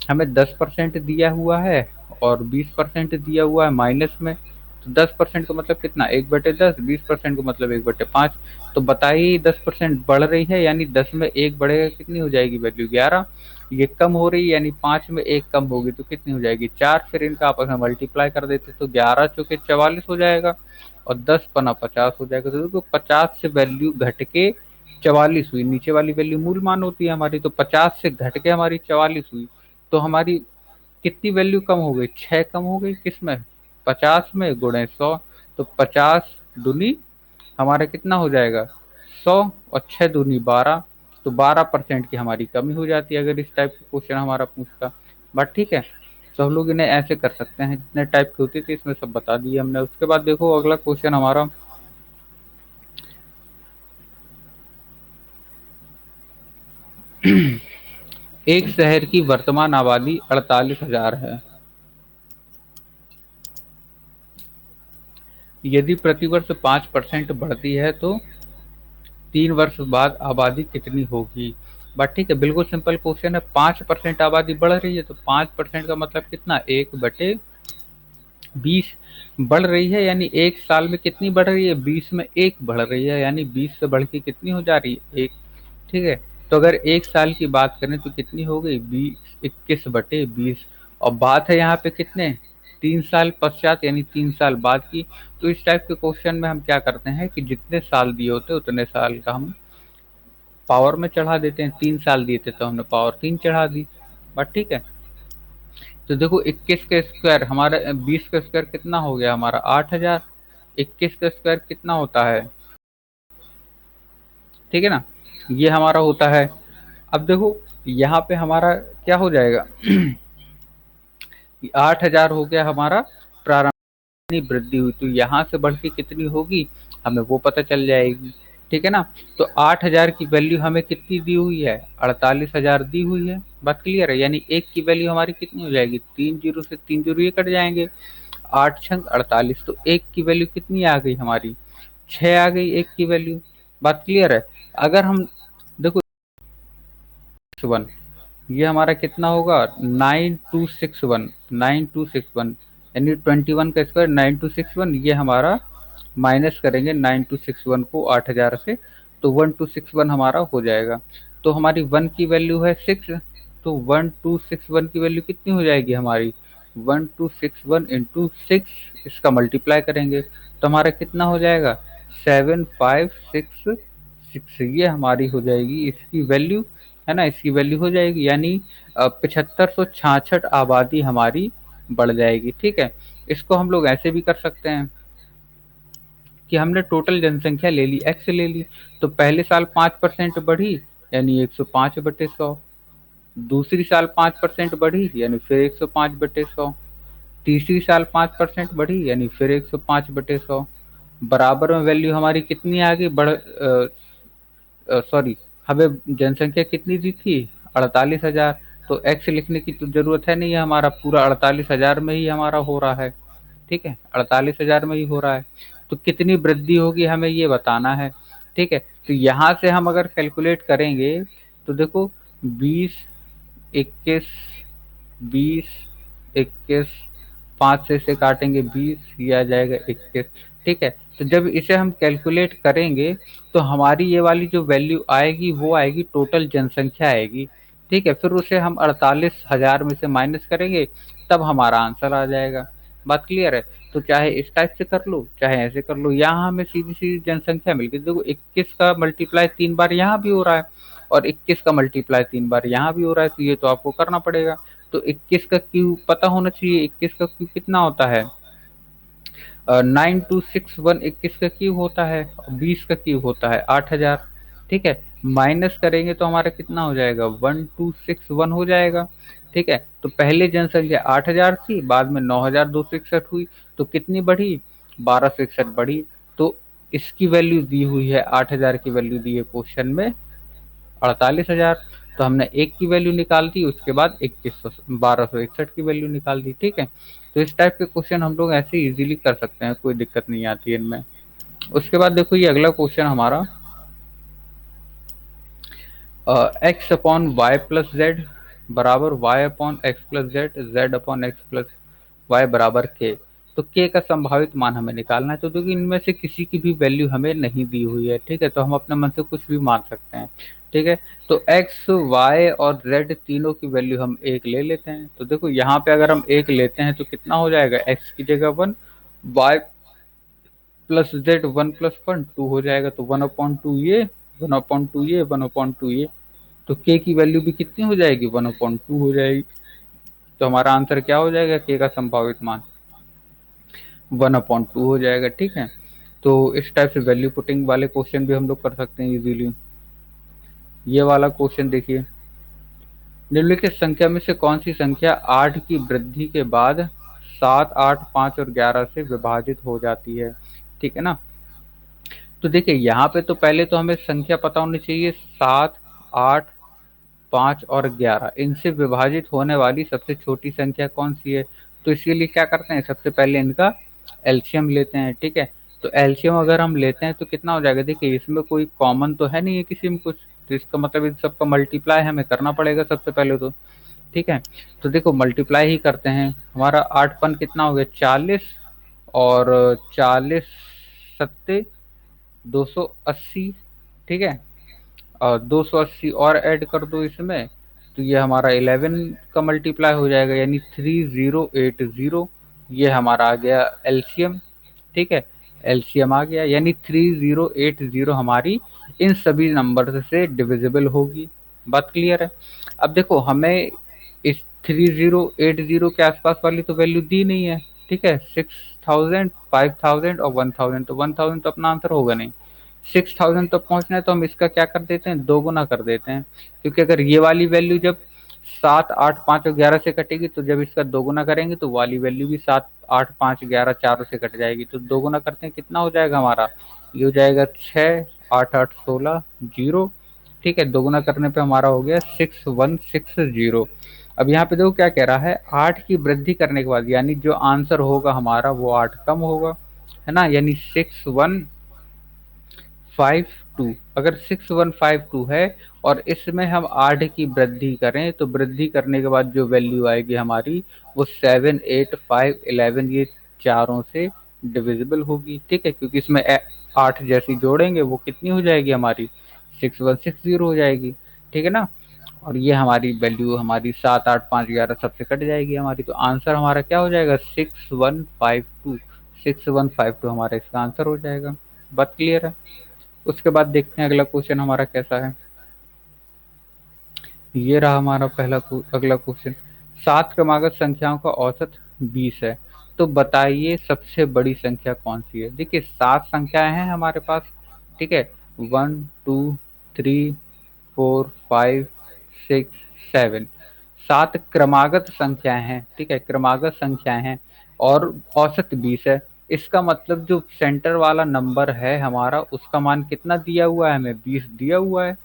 हमें 10% दिया हुआ है और 20% दिया हुआ है माइनस में, तो 10% का मतलब कितना, 1/10, 20% का मतलब 1/5। तो बताइए 10% बढ़ रही है, यानी 10 में 1 बढ़ेगा, कितनी हो जाएगी वैल्यू, 11। ये कम हो रही है, यानी 5 में 1 कम होगी, तो कितनी हो जाएगी, 4। फिर इनका आपस में मल्टीप्लाई कर देते तो 11 चौके 44 हो जाएगा और 10 पना 50 हो जाएगा। तो देखो 50 से वैल्यू घट के 44 हुई, नीचे वाली वैल्यू मूल मान होती है हमारी, तो 50 से घट के हमारी 44 हुई, तो हमारी कितनी वैल्यू कम हो गई, 6 कम हो गई, किसमें, 50 में गुणे 100। तो 50 दूनी हमारा कितना हो जाएगा, 100, और 6 दूनी 12, तो 12% की हमारी कमी हो जाती है अगर इस टाइप का क्वेश्चन हमारा पूछता। बट ठीक है, तो हम लोग इन्हें ऐसे कर सकते हैं, जितने टाइप की होती थी इसमें सब बता दिए हमने। उसके बाद देखो अगला क्वेश्चन हमारा, एक शहर की वर्तमान आबादी 48,000 है, यदि प्रतिवर्ष 5% बढ़ती है तो 3 वर्ष बाद आबादी कितनी होगी। बट ठीक है, बिल्कुल सिंपल क्वेश्चन है, 5% आबादी बढ़ रही है तो 5% का मतलब कितना, 1/20 बढ़ रही है, यानी एक साल में कितनी बढ़ रही है, 20 में 1 बढ़ रही है, यानी 20 से बढ़ के कितनी हो जा रही है, 1, ठीक है। तो अगर एक साल की बात करें तो कितनी हो गई, 21 और बात है यहाँ पे कितने, 3 साल पश्चात, यानी 3 साल बाद की। तो इस टाइप के क्वेश्चन में हम क्या करते हैं कि जितने साल दिए होते उतने साल का हम पावर में चढ़ा देते हैं, 3 साल दिए थे तो हमने पावर 3 चढ़ा दी, बट ठीक है। तो देखो 21 का स्क्वायर हमारा, 20 का स्क्वायर कितना हो गया हमारा, 8,000, 21 का स्क्वायर कितना होता है, ठीक है ना, ये हमारा होता है। अब देखो यहाँ पे हमारा क्या हो जाएगा, 8,000 हो गया हमारा प्रारंभिक वृद्धि हुई, तो यहाँ से बढ़ के कितनी होगी हमें वो पता चल जाएगी, ठीक है ना। तो 8,000 की वैल्यू हमें कितनी दी हुई है, 48,000 दी हुई है, बात क्लियर है। यानी एक की वैल्यू हमारी कितनी हो जाएगी, 3 जीरो से 3 जीरो ये कट जाएंगे, 8 छंग 48, तो एक की वैल्यू कितनी आ गई हमारी, 6 आ गई एक की वैल्यू, बात क्लियर है। अगर हम देखो 1, ये हमारा कितना होगा, 9261, यानी 21 का स्क्वायर 9261, ये हमारा माइनस करेंगे 9261 को 8,000 से, तो 1261 हमारा हो जाएगा। तो हमारी 1 की वैल्यू है 6, तो 1261 की वैल्यू कितनी हो जाएगी हमारी, 1261 इंटू 6, इसका मल्टीप्लाई करेंगे तो हमारा कितना हो जाएगा, 7566, ये हमारी हो जाएगी इसकी वैल्यू, है ना, इसकी वैल्यू हो जाएगी, यानी 7566 आबादी हमारी बढ़ जाएगी, ठीक है। इसको हम लोग ऐसे भी कर सकते हैं कि हमने टोटल जनसंख्या ले ली, एक्स ले ली, तो पहले साल 5% बढ़ी, यानी 105/100, दूसरी साल 5% बढ़ी, यानी फिर 105/100, तीसरी साल 5% बढ़ी, यानी फिर 105/100, बराबर में वैल्यू हमारी कितनी आ गई, सॉरी, हमें जनसंख्या कितनी दी थी, 48,000, तो एक्स लिखने की तो जरूरत है नहीं है, हमारा पूरा 48,000 में ही हमारा हो रहा है, ठीक है, 48,000 में ही हो रहा है। तो कितनी वृद्धि होगी हमें ये बताना है, ठीक है। तो यहाँ से हम अगर कैलकुलेट करेंगे तो देखो 20, 21, 20, 21, 5 से काटेंगे 20, ये आ जाएगा 21, ठीक है। तो जब इसे हम कैलकुलेट करेंगे तो हमारी ये वाली जो वैल्यू आएगी वो आएगी टोटल जनसंख्या आएगी, ठीक है। फिर उसे हम 48,000 में से माइनस करेंगे, तब हमारा आंसर आ जाएगा, बात क्लियर है। तो चाहे इस टाइप से कर लो, चाहे ऐसे कर लो। यहाँ हमें सीधी-सीधी जनसंख्या मिल गई। देखो 21 का मल्टीप्लाई 3 बार यहाँ भी हो रहा है और 21 का मल्टीप्लाई 3 बार यहाँ भी हो रहा है, तो ये तो आपको करना पड़ेगा। तो 21 का क्यूब पता होना चाहिए, 21 का क्यूब कितना होता है? 9261 21 का क्यूब होता है और 20 का क्यूब होता है 8000। ठीक है, माइनस करेंगे तो हमारा कितना हो जाएगा? 1261 हो जाएगा। ठीक है, तो पहले जनसंख्या 8000 थी, बाद में 9261 हुई, तो कितनी बढ़ी? 1261 बढ़ी। तो इसकी वैल्यू दी हुई है, 8000 की वैल्यू दी है क्वेश्चन में 48,000। तो हमने एक की वैल्यू निकाल दी, उसके बाद 1261 की वैल्यू निकाल दी। ठीक है, तो इस टाइप के क्वेश्चन हम लोग ऐसे इजीली कर सकते हैं, कोई दिक्कत नहीं आती है इनमें। उसके बाद देखो ये अगला क्वेश्चन हमारा, X upon Y plus Z बराबर Y upon X plus Z, Z upon X plus Y बराबर के। तो के का संभावित मान हमें निकालना है। तो देखिए इनमें से किसी की भी वैल्यू हमें नहीं दी हुई है। ठीक है, तो हम अपने मन से कुछ भी मान सकते हैं। ठीक है, तो एक्स वाई और जेड तीनों की वैल्यू हम एक ले लेते हैं। तो देखो यहाँ पे अगर हम एक लेते हैं तो कितना हो जाएगा? एक्स की जगह 1, वाई प्लस जेड 1 प्लस 1 2 हो जाएगा। तो 1/2 ये, 1/2 ये, 1/2 ये। तो के की वैल्यू भी कितनी हो जाएगी? 1/2 हो जाएगी। तो हमारा आंसर क्या हो जाएगा? के का संभावित मान 1/2 हो जाएगा। ठीक है, तो इस टाइप से वैल्यू पुटिंग वाले क्वेश्चन भी हम लोग कर सकते हैं इजीली। ये वाला क्वेश्चन देखिए, निम्नलिखित संख्या में से कौन सी संख्या 8 की वृद्धि के बाद 7, 8, 5 और 11 से विभाजित हो जाती है? ठीक है ना। तो देखिए यहाँ पे तो पहले तो हमें संख्या पता होनी चाहिए, 7, 8, 5 और 11 इनसे विभाजित होने वाली सबसे छोटी संख्या कौन सी है? तो इसके लिए क्या करते हैं, सबसे पहले इनका एलसीएम लेते हैं। ठीक है, तो एलसीएम अगर हम लेते हैं तो कितना हो जाएगा? देखिए इसमें कोई कॉमन तो है नहीं है किसी में कुछ, तो इसका मतलब इन सबका मल्टीप्लाई हमें करना पड़ेगा सबसे पहले तो। ठीक है, तो देखो मल्टीप्लाई ही करते हैं। हमारा 8 पन कितना हो गया? 40 और 40 सत्ते 280। ठीक है, और 280 और ऐड कर दो इसमें, तो ये हमारा 11 का मल्टीप्लाई हो जाएगा, यानी 3080। ये हमारा आ गया एलसीएम। ठीक है, एलसीएम आ गया, यानी 3080 हमारी इन सभी नंबर से डिविजिबल होगी। बात क्लियर है? अब देखो हमें इस 3080 के आसपास वाली तो वैल्यू दी नहीं है। ठीक है, 6000, 5000 और 1000, तो 1000 तो अपना आंसर होगा नहीं। 6000 तक पहुंचना है तो हम इसका क्या कर देते हैं? दोगुना कर देते हैं, क्योंकि अगर ये वाली वैल्यू जब 7, 8, 5 और 11 से कटेगी, तो जब इसका दोगुना करेंगे तो वाली वैल्यू भी 7, 8, 5, 11 चारों से कट जाएगी। तो दोगुना करते हैं, कितना हो जाएगा हमारा? ये हो जाएगा 6, 8, 8, 16, 0। ठीक है, दोगुना करने पे हमारा हो गया 6160। अब यहाँ पे देखो क्या कह रहा है, 8 की वृद्धि करने के बाद, यानी जो आंसर होगा हमारा वो 8 कम होगा, है ना, यानी 6152। अगर 6152 है और इसमें हम 8 की वृद्धि करें, तो वृद्धि करने के बाद जो वैल्यू आएगी हमारी वो 7, 8, 5, 11 ये चारों से डिविजिबल होगी। ठीक है, क्योंकि इसमें 8 जैसी जोड़ेंगे वो कितनी हो जाएगी हमारी? 6160 हो जाएगी। ठीक है ना, और ये हमारी वैल्यू हमारी 7, 8, 5, 11 सबसे कट जाएगी हमारी। तो आंसर हमारा क्या हो जाएगा? 6152। 6152 हमारा इसका आंसर हो जाएगा। बात क्लियर है? उसके बाद देखते हैं अगला क्वेश्चन हमारा कैसा है। ये रहा हमारा अगला क्वेश्चन, 7 क्रमागत संख्याओं का औसत 20 है, तो बताइए सबसे बड़ी संख्या कौन सी है? देखिए 7 संख्याएं हैं हमारे पास। ठीक है, 1, 2, 3, 4, 5, 6, 7, 7 क्रमागत संख्याएं हैं। ठीक है, क्रमागत संख्याएं हैं और औसत 20 है। इसका मतलब जो सेंटर वाला नंबर है हमारा, उसका मान कितना दिया हुआ है हमें? 20 दिया हुआ है।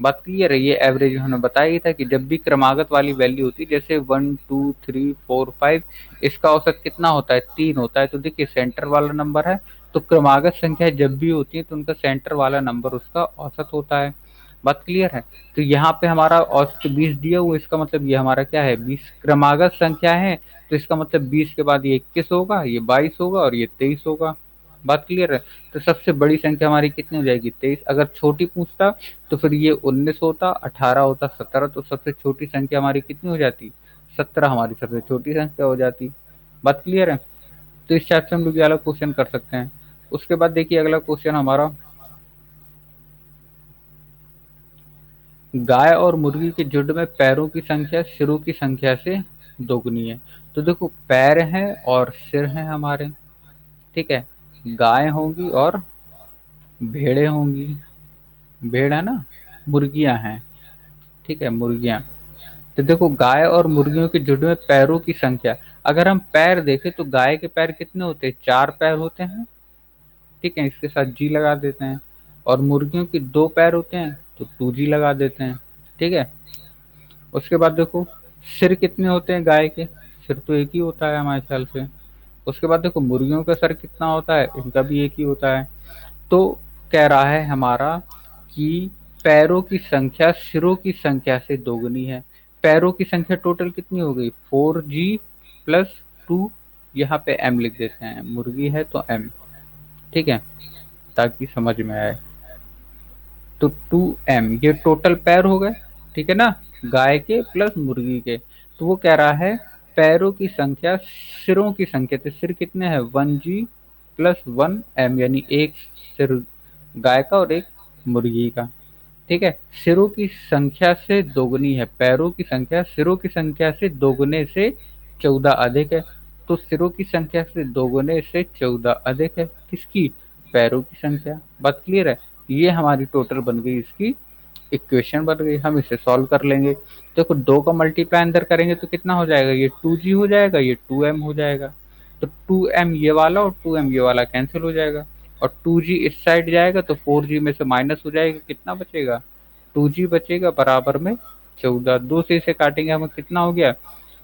बात क्लियर है? ये एवरेज हमने बताया ही था कि जब भी क्रमागत वाली वैल्यू होती है, जैसे 1, 2, 3, 4, 5, इसका औसत कितना होता है? 3 होता है। तो देखिए सेंटर वाला नंबर है, तो क्रमागत संख्या जब भी होती है तो उनका सेंटर वाला नंबर उसका औसत होता है। बात क्लियर है? तो यहाँ पे हमारा औसत 20 दिया हुआ, इसका मतलब ये हमारा क्या है? 20 क्रमागत संख्या है, तो इसका मतलब 20 के बाद ये 21 होगा, ये 22 होगा और ये 23 होगा। बात क्लियर है? तो सबसे बड़ी संख्या हमारी कितनी हो जाएगी? 23। अगर छोटी पूछता तो फिर ये 19 होता, 18 होता, 17। तो सबसे छोटी संख्या हमारी कितनी हो जाती? 17 हमारी सबसे छोटी संख्या हो जाती। बात क्लियर है? तो इस टाइप से हम लोग ये वाला क्वेश्चन कर सकते हैं। उसके बाद देखिए अगला क्वेश्चन हमारा, गाय और मुर्गी के झुंड में पैरों की संख्या सिरों की संख्या से दोगुनी है। तो देखो पैर हैं और सिर हैं हमारे, ठीक है, गाय होंगी और भेड़ें होंगी, भेड़ है ना, मुर्गियां हैं, ठीक है, मुर्गियां। तो देखो गाय और मुर्गियों के झुंड में पैरों की संख्या, अगर हम पैर देखें तो गाय के पैर कितने होते हैं, 4 पैर होते हैं, ठीक है, इसके साथ जी लगा देते हैं। और मुर्गियों के 2 पैर होते हैं तो 2 जी लगा देते हैं, ठीक है। उसके बाद देखो सिर कितने होते हैं गाय के, सिर तो एक ही होता है हमारे ख्याल से। उसके बाद देखो मुर्गियों का सर कितना होता है, इनका भी एक ही होता है। तो कह रहा है हमारा कि पैरों की संख्या सिरों की संख्या से दोगुनी है। पैरों की संख्या टोटल कितनी हो गई, 4G+2, यहाँ पे M लिख देते हैं, मुर्गी है तो M, ठीक है, ताकि समझ में आए। तो 2M ये टोटल पैर हो गए, ठीक है ना, गाय के प्लस मुर्गी के। तो वो कह रहा है पैरों की संख्या सिरों की संख्या, तो सिर कितने हैं, 1G+1M, यानी एक सिर गाय का और एक मुर्गी का, ठीक है। सिरों की संख्या से दोगुनी है, पैरों की संख्या सिरों की संख्या से दोगुने से 14 अधिक है। तो सिरों की संख्या से दोगुने से 14 अधिक है किसकी, पैरों की संख्या। बात क्लियर है, ये हमारी टोटल बन गई, इसकी इक्वेशन बन गई। हम इसे सॉल्व कर लेंगे। देखो 2 का मल्टीप्लाई अंदर करेंगे तो कितना हो जाएगा, ये 2G हो जाएगा, ये 2M हो जाएगा। तो 2M ये वाला और 2M ये वाला कैंसिल हो जाएगा, और 2G इस साइड जाएगा तो 4G में से माइनस हो जाएगा, कितना बचेगा, 2G बचेगा बराबर में 14। 2 से इसे काटेंगे हमें कितना हो गया,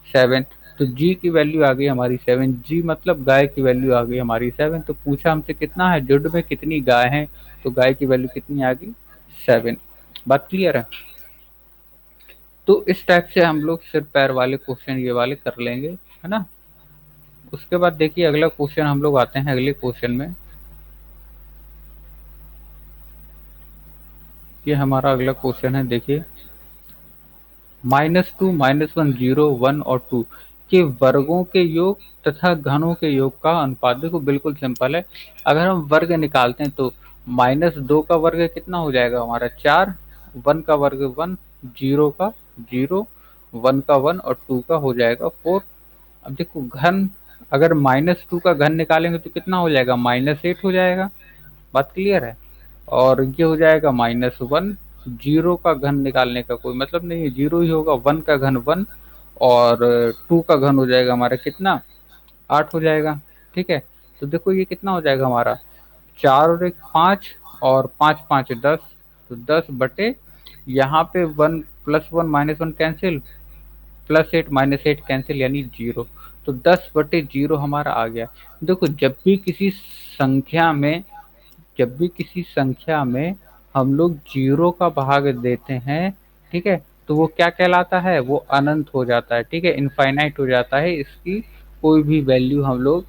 7। तो G की वैल्यू आ गई हमारी 7, G मतलब गाय की वैल्यू आ गई हमारी 7। तो पूछा हमसे कितना है, झुंड में कितनी गाय हैं, तो गाय की वैल्यू कितनी आ गई, 7। बात क्लियर है। तो इस टाइप से हम लोग सिर पैर वाले क्वेश्चन ये वाले कर लेंगे, है ना। उसके बाद देखिए अगला क्वेश्चन हम लोग आते हैं अगले क्वेश्चन में। ये हमारा अगला क्वेश्चन है, देखिए -2, -1, 0, 1 और 2 के वर्गों के योग तथा घनों के योग का अनुपात। देखो बिल्कुल सिंपल है, अगर हम वर्ग निकालते हैं तो -2 का वर्ग कितना हो जाएगा हमारा 4, 1 का वर्ग 1, 0 का 0, 1 का 1 और 2 का हो जाएगा 4। अब देखो घन, अगर -2 का घन निकालेंगे तो कितना हो जाएगा, -8 हो जाएगा। बात क्लियर है। और ये हो जाएगा -1, 0 का घन निकालने का कोई मतलब नहीं है, 0 ही होगा। 1 का घन 1 और 2 का घन हो जाएगा हमारा कितना, 8 हो जाएगा, ठीक है। तो देखो ये कितना हो जाएगा हमारा, 4 और 1 5, और 5 5 10, तो 10 बटे, यहाँ पे 1 +1 -1 कैंसिल, +8 -8 कैंसिल, यानी 0। तो 10/0 हमारा आ गया। देखो जब भी किसी संख्या में हम लोग 0 का भाग देते हैं, ठीक है, तो वो क्या कहलाता है, वो अनंत हो जाता है, ठीक है, इनफाइनाइट हो जाता है। इसकी कोई भी वैल्यू हम लोग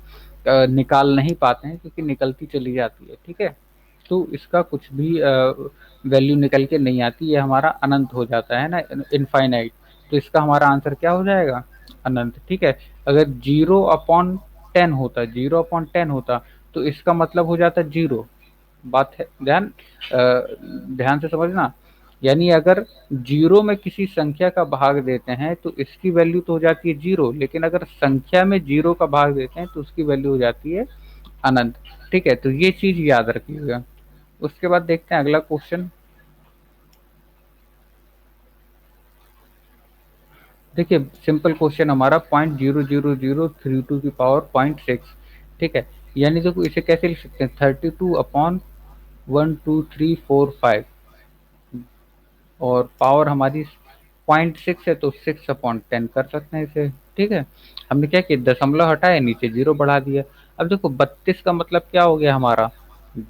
निकाल नहीं पाते हैं, क्योंकि निकलती चली जाती है, ठीक है। तो इसका कुछ भी वैल्यू निकल के नहीं आती, ये हमारा अनंत हो जाता है ना, इनफाइनाइट। तो इसका हमारा आंसर क्या हो जाएगा, अनंत, ठीक है। अगर 0/10 होता, 0/10 होता तो इसका मतलब हो जाता 0। बात है, ध्यान से समझना। यानी अगर 0 में किसी संख्या का भाग देते हैं तो इसकी वैल्यू तो हो जाती है 0, लेकिन अगर संख्या में 0 का भाग देते हैं तो उसकी वैल्यू हो जाती है अनंत, ठीक है। तो ये चीज याद रखिएगा। उसके बाद देखते हैं अगला क्वेश्चन। देखिए सिंपल क्वेश्चन हमारा 0.00032 की पावर 0.6, ठीक है। यानी देखो इसे कैसे लिख सकते हैं, 32/1 2 3 4 5, और पावर हमारी 0.6 है तो 6/10 कर सकते हैं इसे, ठीक है। हमने क्या किया, दशमलव हटाया, नीचे 0 बढ़ा दिया। अब देखो 32 का मतलब क्या हो गया हमारा,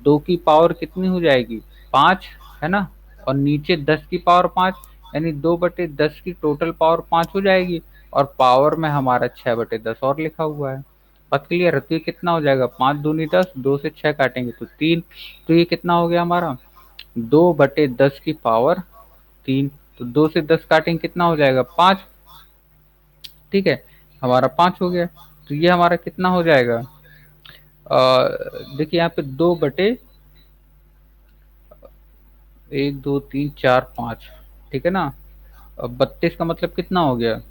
2 की पावर कितनी हो जाएगी, 5, है ना, और नीचे 10 की पावर 5, यानी 2/10 की टोटल पावर 5 हो जाएगी, और पावर में हमारा 6/10 और लिखा हुआ है। बात क्लियर है। तो ये कितना हो जाएगा, 5 दूनी 10, 2 से 6 काटेंगे तो 3। तो ये कितना हो गया हमारा, 2/10 की पावर 3। तो 2 से 10 काटेंगे कितना हो जाएगा, 5, ठीक है, हमारा 5 हो गया। तो ये हमारा कितना हो जाएगा, देखिए यहाँ पे 2/1 2 3 4 5, ठीक है ना। अब 32 का मतलब कितना हो गया,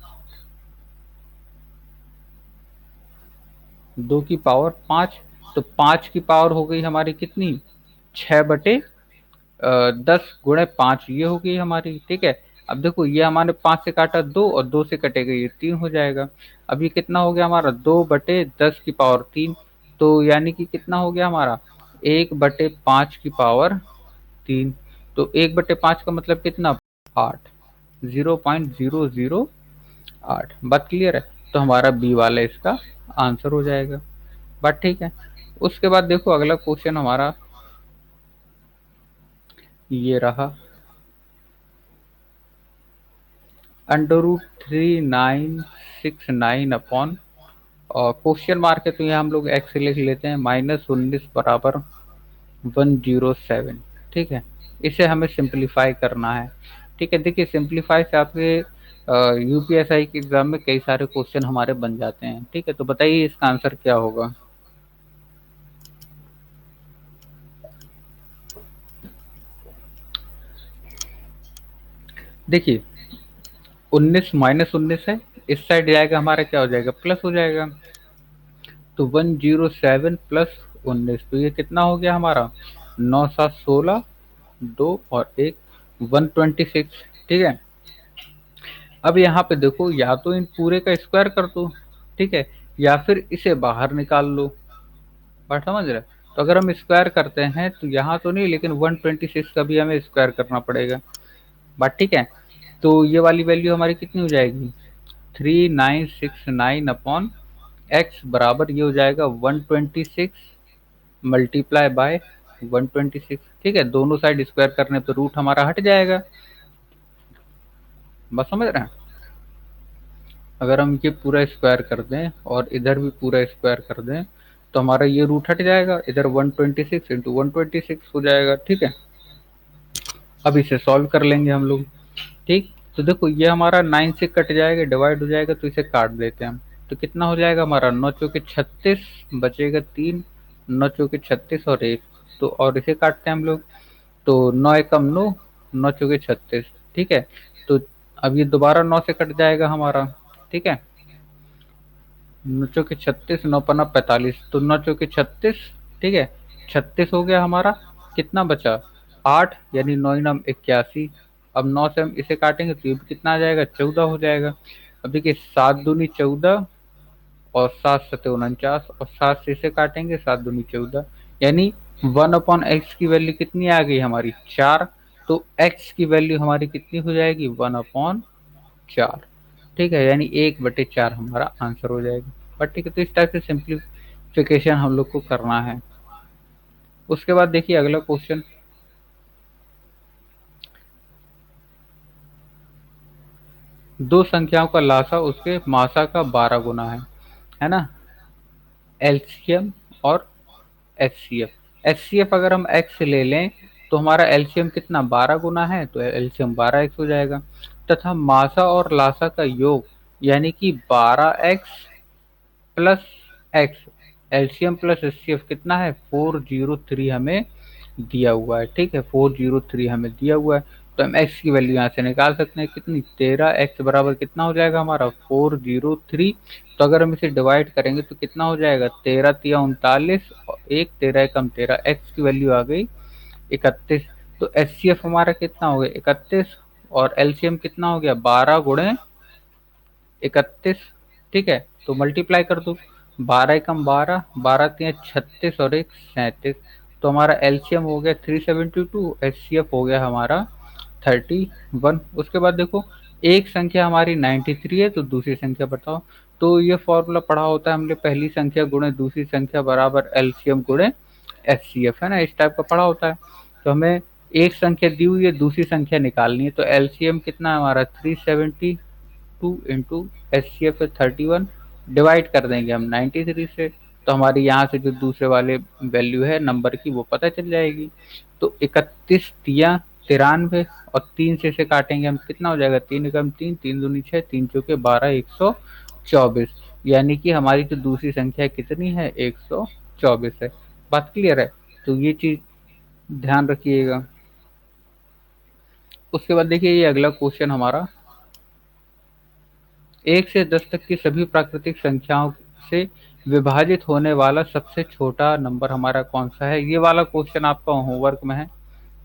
2 की पावर 5। तो 5 की पावर हो गई हमारी कितनी, 6/10 गुणे 5, ये हो गई हमारी, ठीक है। अब देखो ये हमारे 5 से काटा 2, और 2 से कटेगा ये 3 हो जाएगा। अब ये कितना हो गया हमारा, 2/10 की पावर 3। तो यानी कि कितना हो गया हमारा, 1/5 की पावर 3। तो 1/5 का मतलब कितना, 8, 0.008। बात क्लियर है। तो हमारा बी वाला इसका आंसर हो जाएगा। बात ठीक है। उसके बाद देखो अगला क्वेश्चन हमारा ये रहा, √3969 और क्वेश्चन मार्क है तो यहाँ हम लोग एक्स लिख लेते हैं, -19 = 107। ठीक है, इसे हमें सिंप्लीफाई करना है। ठीक है, देखिए सिंप्लीफाई से आपके यूपीएसआई के एग्जाम में कई सारे क्वेश्चन हमारे बन जाते हैं। ठीक है, तो बताइए इसका आंसर क्या होगा। देखिए 19 - 19 है, इस साइड जाएगा हमारा क्या हो जाएगा, प्लस हो जाएगा। तो 107 + 19, तो ये कितना हो गया हमारा, 9 7 16, 2 और 1, 126। ठीक है, अब यहाँ पे देखो या तो इन पूरे का स्क्वायर कर दो, ठीक है, या फिर इसे बाहर निकाल लो। बात समझ रहे हो? तो अगर हम स्क्वायर करते हैं तो यहाँ तो नहीं, लेकिन 126 का भी हमें स्क्वायर करना पड़ेगा। बात ठीक है। तो ये वाली वैल्यू हमारी कितनी हो जाएगी, 3969/x बराबर ये हो जाएगा 126 मल्टीप्लाई बाय 126। ठीक है, दोनों साइड स्क्वायर करने पर रूट हमारा हट जाएगा। बस समझ रहे हैं। अगर हम ये पूरा स्क्वायर कर दें और इधर भी पूरा स्क्वायर कर दें तो हमारा ये रूट हट जाएगा, इधर 126 इंटू 126 हो जाएगा। ठीक है, अब इसे सॉल्व कर लेंगे हम लोग। ठीक, तो देखो ये हमारा 9 से कट जाएगा, डिवाइड हो जाएगा, तो इसे काट देते हैं हम। तो कितना हो जाएगा हमारा, 9 चौके 36, बचेगा 3, 9 चौके 36 और 1, तो और इसे काटते हैं हम लोग। तो 9 एकम 9, 9 चौके 36। ठीक है, तो अब ये दोबारा 9 से कट जाएगा हमारा। ठीक है, 9 चौके 36, 9 पन्ना 45, तो 9 चौके 36। ठीक है, 36 हो गया हमारा, कितना बचा, 8, यानी 9 9 81। अब 9 से हम इसे काटेंगे तो ये भी कितना आ जाएगा, 14 हो जाएगा। अब देखिए 7 दूनी 14 और 7 सते 49, और 7 से इसे काटेंगे, 7 दूनी 14, यानी 1/x की वैल्यू कितनी आ गई हमारी, 4। तो x की वैल्यू हमारी कितनी हो जाएगी, 1/4। ठीक है, यानी 1/4 हमारा आंसर हो जाएगा। बट ठीक है, तो इस टाइप से सिंप्लीफिकेशन हम लोग को करना है। उसके बाद देखिए अगला क्वेश्चन, दो संख्याओं का लासा उसके मासा का 12 गुना है ना। एलसीएम और एचसीएफ। एचसीएफ अगर हम एक्स ले लें तो हमारा एलसीएम कितना, 12 गुना है, तो एलसीएम 12x हो जाएगा। तथा मासा और लासा का योग यानी कि 12x plus x, LCM plus HCF कितना है, 403 हमें दिया हुआ है। ठीक है, 403 हमें दिया हुआ है। तो हम एक्स की वैल्यू यहाँ से निकाल सकते हैं, कितनी, 13x बराबर कितना हो जाएगा हमारा, 403। तो अगर हम इसे डिवाइड करेंगे तो कितना हो जाएगा, 13 तिया 39 और 1 13 एकम 13, एक्स की वैल्यू आ गई 31। तो एचसीएफ हमारा कितना हो गया, 31, और एलसीएम कितना हो गया, 12 × 31। ठीक है, तो मल्टीप्लाई कर दो, 12 एकम 12, 12 तिया 36 और 1 37। तो हमारा एलसीएम हो गया 372, एचसीएफ हो गया हमारा 31। उसके बाद देखो एक संख्या हमारी 93 है, तो दूसरी संख्या बताओ। तो ये फॉर्मूला पढ़ा होता है हमने, पहली संख्या गुणे दूसरी संख्या बराबर एलसीएम गुणे एचसीएफ, है ना, इस टाइप का पढ़ा होता है। तो हमें एक संख्या दी हुई है, दूसरी संख्या निकालनी है, तो एलसीएम कितना है हमारा, 372 इंटू एचसीएफ है 31, डिवाइड कर देंगे हम 93 से। तो हमारी यहाँ से जो दूसरे वाले वैल्यू है नंबर की वो पता चल जाएगी। तो 31 तिया 93, और 3 से इसे काटेंगे हम, कितना हो जाएगा, 3 एकम 3, 3 दूनी 6, 3 चौके 12, 124। यानी कि हमारी जो दूसरी संख्या कितनी है, 124। 24 है। बात क्लियर है? तो ये चीज ध्यान रखिएगा। उसके बाद देखिए ये अगला क्वेश्चन हमारा, 1 से 10 तक की सभी प्राकृतिक संख्याओं से विभाजित होने वाला सबसे छोटा नंबर हमारा कौन सा है? ये वाला क्वेश्चन आपका होमवर्क में है,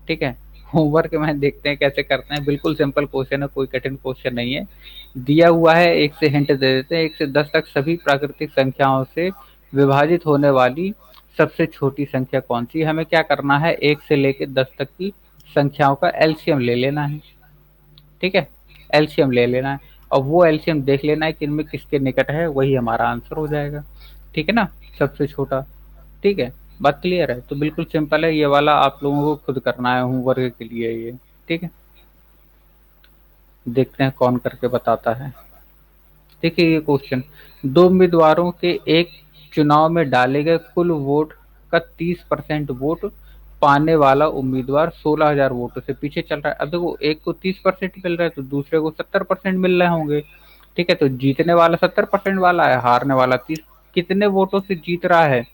ठीक है। होमवर्क में देखते हैं कैसे करते हैं। बिल्कुल सिंपल क्वेश्चन है, कोई कठिन क्वेश्चन नहीं है। दिया हुआ है, एक से हिंट दे देते हैं, 1 से 10 तक सभी प्राकृतिक संख्याओं से विभाजित होने वाली सबसे छोटी संख्या कौन सी है? हमें क्या करना है, 1 से लेकर 10 तक की संख्याओं का एलसीएम ले लेना है, ठीक है। एलसीएम ले लेना है और वो एलसीएम देख लेना है कि इनमें किसके निकट है, वही हमारा आंसर हो जाएगा, ठीक है ना, सबसे छोटा। ठीक है, बात क्लियर है? तो बिल्कुल सिंपल है, ये वाला आप लोगों को खुद करना है होमवर्क के लिए ये, ठीक है। देखते हैं कौन करके बताता है। देखिए ये क्वेश्चन, दो उम्मीदवारों के एक चुनाव में डाले गए कुल वोट का 30% वोट पाने वाला उम्मीदवार 16,000 वोटों से पीछे चल रहा है। अब देखो, एक को 30% मिल रहा है तो दूसरे को 70% मिल रहे होंगे, ठीक है। तो जीतने वाला 70% वाला है, हारने वाला 30। कितने वोटों से जीत रहा है?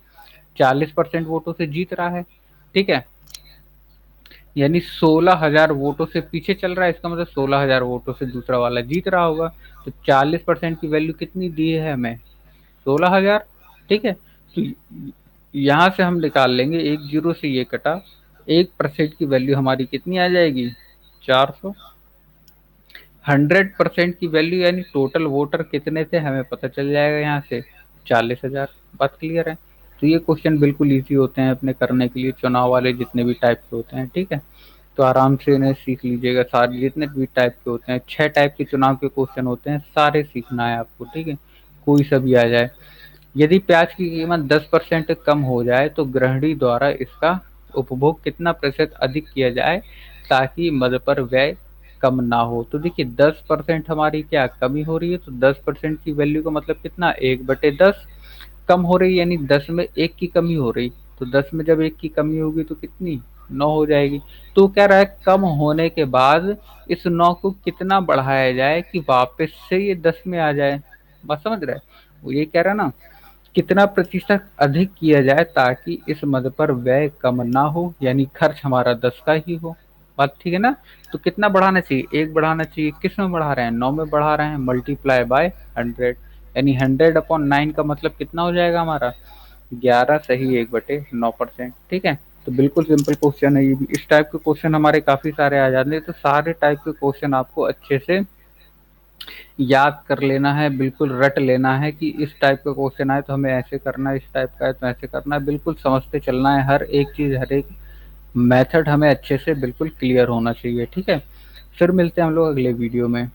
40% वोटों से जीत रहा है, ठीक है। यानी 16,000 वोटों से पीछे चल रहा है, इसका मतलब 16,000 वोटों से दूसरा वाला जीत रहा होगा। तो 40% की वैल्यू कितनी दी है हमें? 16,000, ठीक है। तो यहाँ से हम निकाल लेंगे, एक जीरो से ये कटा, 1% की वैल्यू हमारी कितनी आ जाएगी? 400। 100% की वैल्यू यानी टोटल वोटर कितने थे हमें पता चल जाएगा यहाँ से, 40,000। बात क्लियर है? तो ये क्वेश्चन बिल्कुल इजी होते हैं अपने करने के लिए, चुनाव वाले जितने भी टाइप के होते हैं, ठीक है। तो आराम से इन्हें सीख लीजिएगा, सारे जितने भी टाइप के होते हैं, 6 टाइप के चुनाव के क्वेश्चन होते हैं, सारे सीखना है आपको, ठीक है। कोई सा भी आ जाए। यदि प्याज की कीमत 10% कम हो जाए तो गृहिणी द्वारा इसका उपभोग कितना प्रतिशत अधिक किया जाए ताकि मद पर व्यय कम ना हो? तो देखिए 10% हमारी क्या कमी हो रही है, तो 10% की वैल्यू का मतलब कितना, 1/10 कम हो रही है, यानी 10 में 1 की कमी हो रही। तो 10 में जब 1 की कमी होगी तो कितनी, 9 हो जाएगी। तो कह रहा है कम होने के बाद इस 9 को कितना बढ़ाया जाए कि वापस से ये 10 में आ जाए। बात समझ रहे हैं? वो ये कह रहा है ना, कितना प्रतिशत अधिक किया जाए ताकि इस मद पर व्यय कम ना हो, यानी खर्च हमारा 10 का ही हो। बात ठीक है ना? तो कितना बढ़ाना चाहिए, 1 बढ़ाना चाहिए। किस में बढ़ा रहे हैं, 9 में बढ़ा रहे हैं, मल्टीप्लाई बाय 100, यानी 100/9 का मतलब कितना हो जाएगा हमारा, 11 सही 1/9%, ठीक है। तो बिल्कुल सिंपल क्वेश्चन है ये भी। इस टाइप के क्वेश्चन हमारे काफी सारे आ जाते हैं, तो सारे टाइप के क्वेश्चन आपको अच्छे से याद कर लेना है, बिल्कुल रट लेना है कि इस टाइप का क्वेश्चन आए तो हमें ऐसे करना है, इस टाइप का है तो ऐसे करना है। बिल्कुल समझते चलना है, हर एक चीज़, हर एक मेथड हमें अच्छे से बिल्कुल क्लियर होना चाहिए, ठीक है। फिर मिलते हैं हम लोग अगले वीडियो में।